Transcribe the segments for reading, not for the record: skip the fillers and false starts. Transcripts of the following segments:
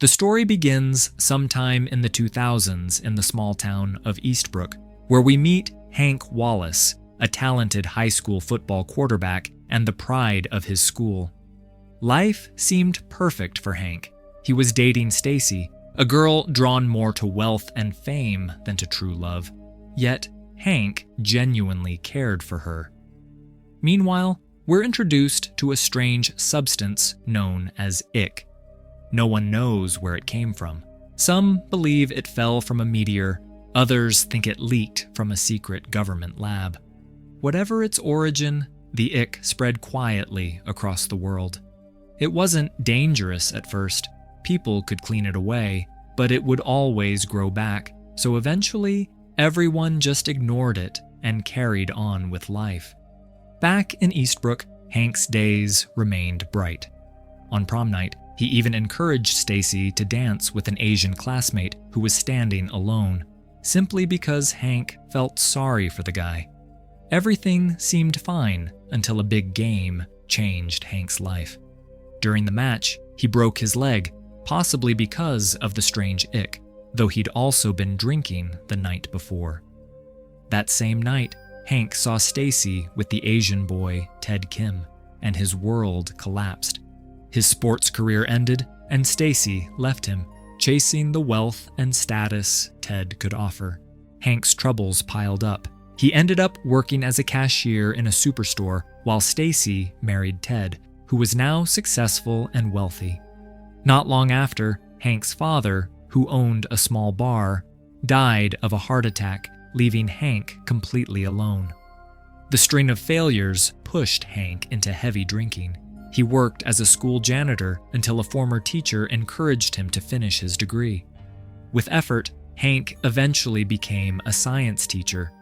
The story begins sometime in the 2000s in the small town of Eastbrook, where we meet Hank Wallace, a talented high school football quarterback and the pride of his school. Life seemed perfect for Hank. He was dating Stacy, a girl drawn more to wealth and fame than to true love. Yet, Hank genuinely cared for her. Meanwhile, we're introduced to a strange substance known as ick. No one knows where it came from. Some believe it fell from a meteor, others think it leaked from a secret government lab. Whatever its origin, the ick spread quietly across the world. It wasn't dangerous at first. People could clean it away, but it would always grow back, so eventually, everyone just ignored it and carried on with life. Back in Eastbrook, Hank's days remained bright. On prom night, he even encouraged Stacy to dance with an Asian classmate who was standing alone, simply because Hank felt sorry for the guy. Everything seemed fine until a big game changed Hank's life. During the match, he broke his leg, possibly because of the strange ick, though he'd also been drinking the night before. That same night, Hank saw Stacy with the Asian boy, Ted Kim, and his world collapsed. His sports career ended, and Stacy left him, chasing the wealth and status Ted could offer. Hank's troubles piled up. He ended up working as a cashier in a superstore while Stacy married Ted, who was now successful and wealthy. Not long after, Hank's father, who owned a small bar, died of a heart attack, leaving Hank completely alone. The string of failures pushed Hank into heavy drinking. He worked as a school janitor until a former teacher encouraged him to finish his degree. With effort, Hank eventually became a science teacher.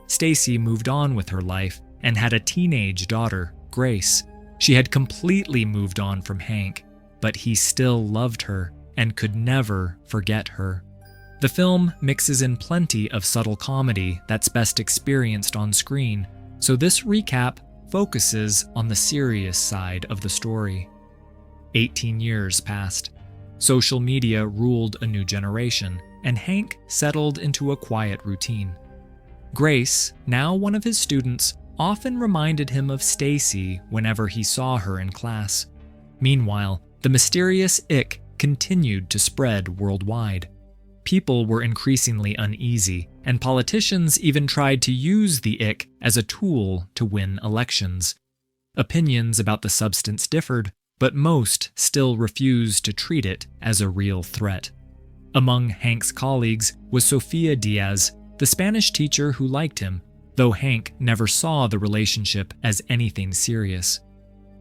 Stacy moved on with her life and had a teenage daughter, Grace. She had completely moved on from Hank, but he still loved her and could never forget her. The film mixes in plenty of subtle comedy that's best experienced on screen, so this recap focuses on the serious side of the story. 18 years passed. Social media ruled a new generation, and Hank settled into a quiet routine. Grace, now one of his students, often reminded him of Stacy whenever he saw her in class. Meanwhile, the mysterious ick continued to spread worldwide. People were increasingly uneasy, and politicians even tried to use the ick as a tool to win elections. Opinions about the substance differed, but most still refused to treat it as a real threat. Among Hank's colleagues was Sofia Diaz, the Spanish teacher who liked him, though Hank never saw the relationship as anything serious.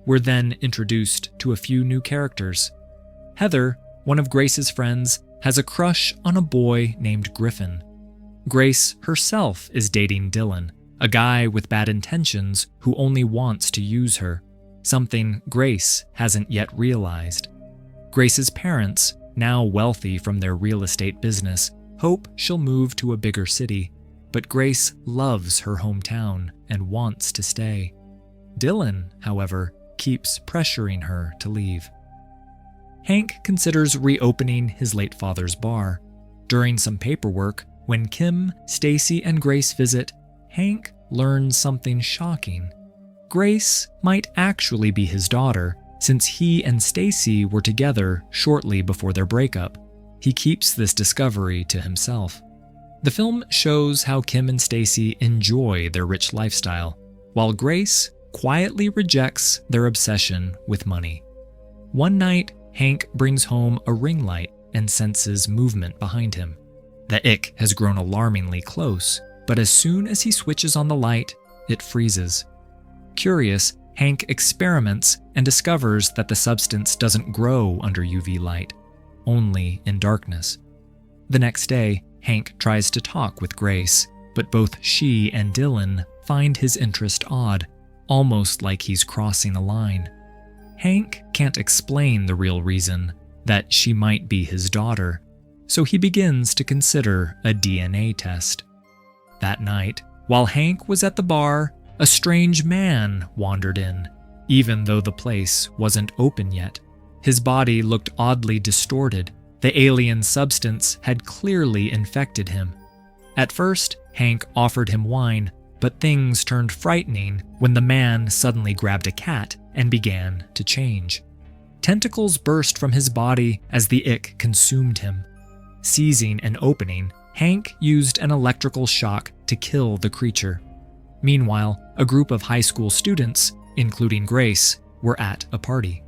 We're then introduced to a few new characters. Heather, one of Grace's friends, has a crush on a boy named Griffin. Grace herself is dating Dylan, a guy with bad intentions who only wants to use her, something Grace hasn't yet realized. Grace's parents, now wealthy from their real estate business, hope she'll move to a bigger city, but Grace loves her hometown and wants to stay. Dylan, however, keeps pressuring her to leave. Hank considers reopening his late father's bar. During some paperwork, when Kim, Stacy, and Grace visit, Hank learns something shocking. Grace might actually be his daughter, since he and Stacy were together shortly before their breakup. He keeps this discovery to himself. The film shows how Kim and Stacy enjoy their rich lifestyle, while Grace quietly rejects their obsession with money. One night, Hank brings home a ring light and senses movement behind him. The ick has grown alarmingly close, but as soon as he switches on the light, it freezes. Curious, Hank experiments and discovers that the substance doesn't grow under UV light, only in darkness. The next day, Hank tries to talk with Grace, but both she and Dylan find his interest odd, almost like he's crossing a line. Hank can't explain the real reason, that she might be his daughter, so he begins to consider a DNA test. That night, while Hank was at the bar, a strange man wandered in, even though the place wasn't open yet. His body looked oddly distorted, The alien substance had clearly infected him. At first, Hank offered him wine, but things turned frightening when the man suddenly grabbed a cat and began to change. Tentacles burst from his body as the ick consumed him. Seizing an opening, Hank used an electrical shock to kill the creature. Meanwhile, a group of high school students, including Grace, were at a party.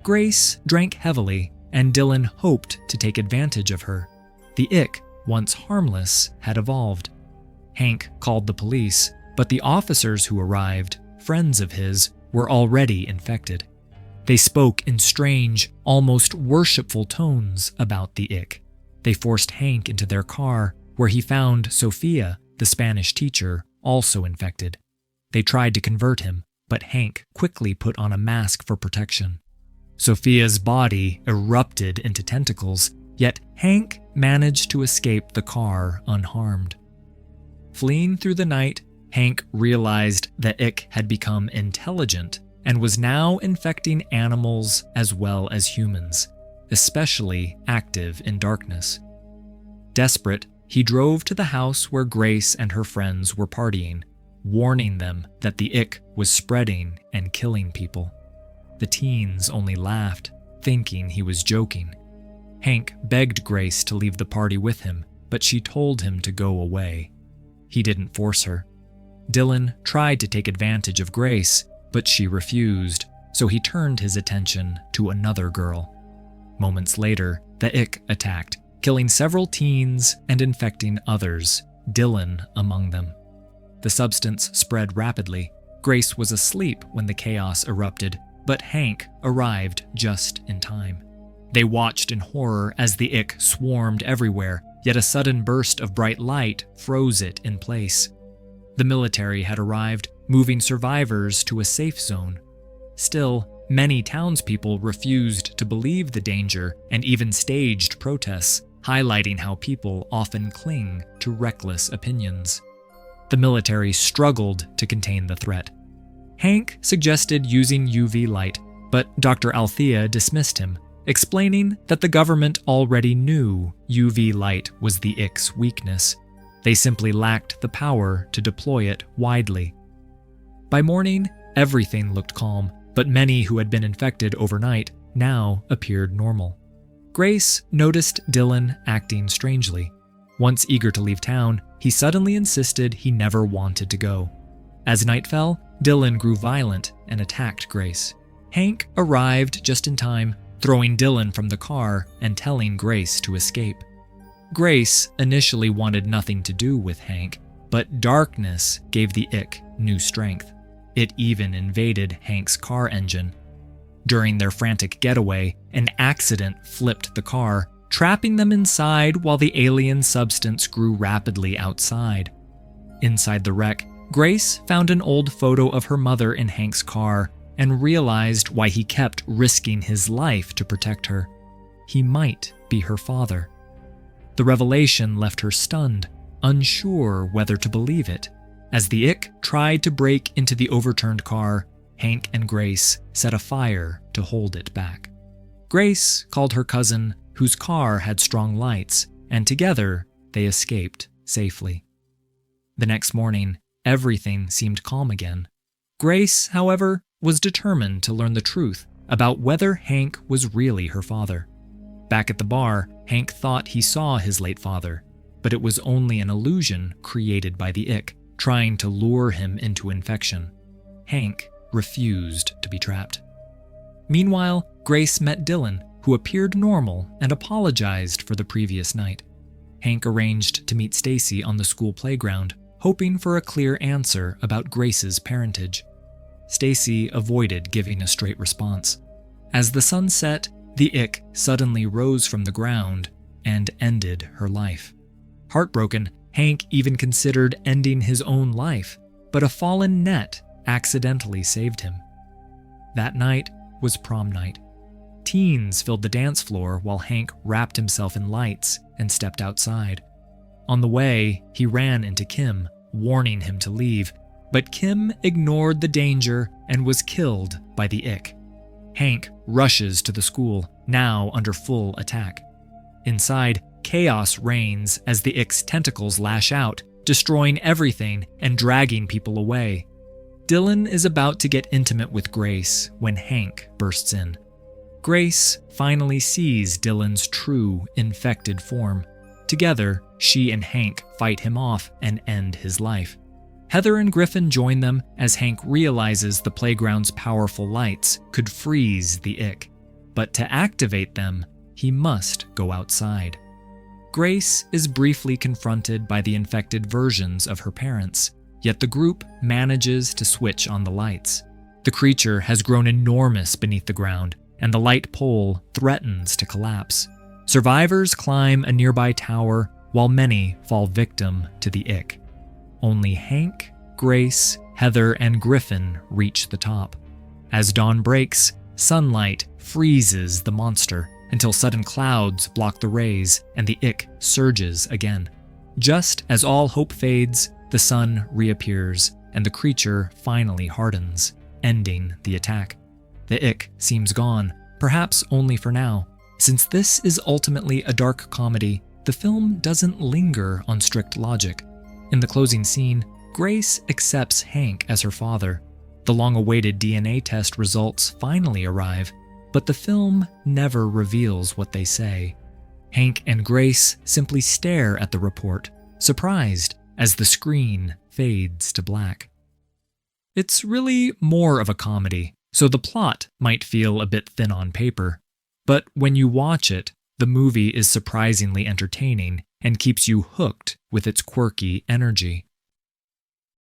Grace drank heavily, and Dylan hoped to take advantage of her. The ick, once harmless, had evolved. Hank called the police, but the officers who arrived, friends of his, were already infected. They spoke in strange, almost worshipful tones about the ick. They forced Hank into their car, where he found Sophia, the Spanish teacher, also infected. They tried to convert him, but Hank quickly put on a mask for protection. Sophia's body erupted into tentacles, yet Hank managed to escape the car unharmed. Fleeing through the night, Hank realized that Ick had become intelligent and was now infecting animals as well as humans, especially active in darkness. Desperate, he drove to the house where Grace and her friends were partying, warning them that the Ick was spreading and killing people. The teens only laughed, thinking he was joking. Hank begged Grace to leave the party with him, but she told him to go away. He didn't force her. Dylan tried to take advantage of Grace, but she refused, so he turned his attention to another girl. Moments later, the Ick attacked, killing several teens and infecting others, Dylan among them. The substance spread rapidly. Grace was asleep when the chaos erupted, but Hank arrived just in time. They watched in horror as the Ick swarmed everywhere, yet a sudden burst of bright light froze it in place. The military had arrived, moving survivors to a safe zone. Still, many townspeople refused to believe the danger and even staged protests, highlighting how people often cling to reckless opinions. The military struggled to contain the threat. Hank suggested using UV light, but Dr. Althea dismissed him, explaining that the government already knew UV light was the Ick's weakness. They simply lacked the power to deploy it widely. By morning, everything looked calm, but many who had been infected overnight now appeared normal. Grace noticed Dylan acting strangely. Once eager to leave town, he suddenly insisted he never wanted to go. As night fell, Dylan grew violent and attacked Grace. Hank arrived just in time, throwing Dylan from the car and telling Grace to escape. Grace initially wanted nothing to do with Hank, but darkness gave the Ick new strength. It even invaded Hank's car engine. During their frantic getaway, an accident flipped the car, trapping them inside while the alien substance grew rapidly outside. Inside the wreck, Grace found an old photo of her mother in Hank's car and realized why he kept risking his life to protect her. He might be her father. The revelation left her stunned, unsure whether to believe it. As the Ick tried to break into the overturned car, Hank and Grace set a fire to hold it back. Grace called her cousin, whose car had strong lights, and together they escaped safely. The next morning, everything seemed calm again. Grace, however, was determined to learn the truth about whether Hank was really her father. Back at the bar, Hank thought he saw his late father, but it was only an illusion created by the Ick, trying to lure him into infection. Hank refused to be trapped. Meanwhile, Grace met Dylan, who appeared normal and apologized for the previous night. Hank arranged to meet Stacy on the school playground, hoping for a clear answer about Grace's parentage. Stacy avoided giving a straight response. As the sun set, the Ick suddenly rose from the ground and ended her life. Heartbroken, Hank even considered ending his own life, but a fallen net accidentally saved him. That night was prom night. Teens filled the dance floor while Hank wrapped himself in lights and stepped outside. On the way, he ran into Kim, warning him to leave, but Kim ignored the danger and was killed by the Ick. Hank rushes to the school, now under full attack. Inside, chaos reigns as the Ick's tentacles lash out, destroying everything and dragging people away. Dylan is about to get intimate with Grace when Hank bursts in. Grace finally sees Dylan's true, infected form. Together, she and Hank fight him off and end his life. Heather and Griffin join them as Hank realizes the playground's powerful lights could freeze the Ick. But to activate them, he must go outside. Grace is briefly confronted by the infected versions of her parents, yet the group manages to switch on the lights. The creature has grown enormous beneath the ground, and the light pole threatens to collapse. Survivors climb a nearby tower, while many fall victim to the Ick. Only Hank, Grace, Heather, and Griffin reach the top. As dawn breaks, sunlight freezes the monster until sudden clouds block the rays and the Ick surges again. Just as all hope fades, the sun reappears and the creature finally hardens, ending the attack. The Ick seems gone, perhaps only for now. Since this is ultimately a dark comedy, the film doesn't linger on strict logic. In the closing scene, Grace accepts Hank as her father. The long-awaited DNA test results finally arrive, but the film never reveals what they say. Hank and Grace simply stare at the report, surprised as the screen fades to black. It's really more of a comedy, so the plot might feel a bit thin on paper. But when you watch it, the movie is surprisingly entertaining and keeps you hooked with its quirky energy.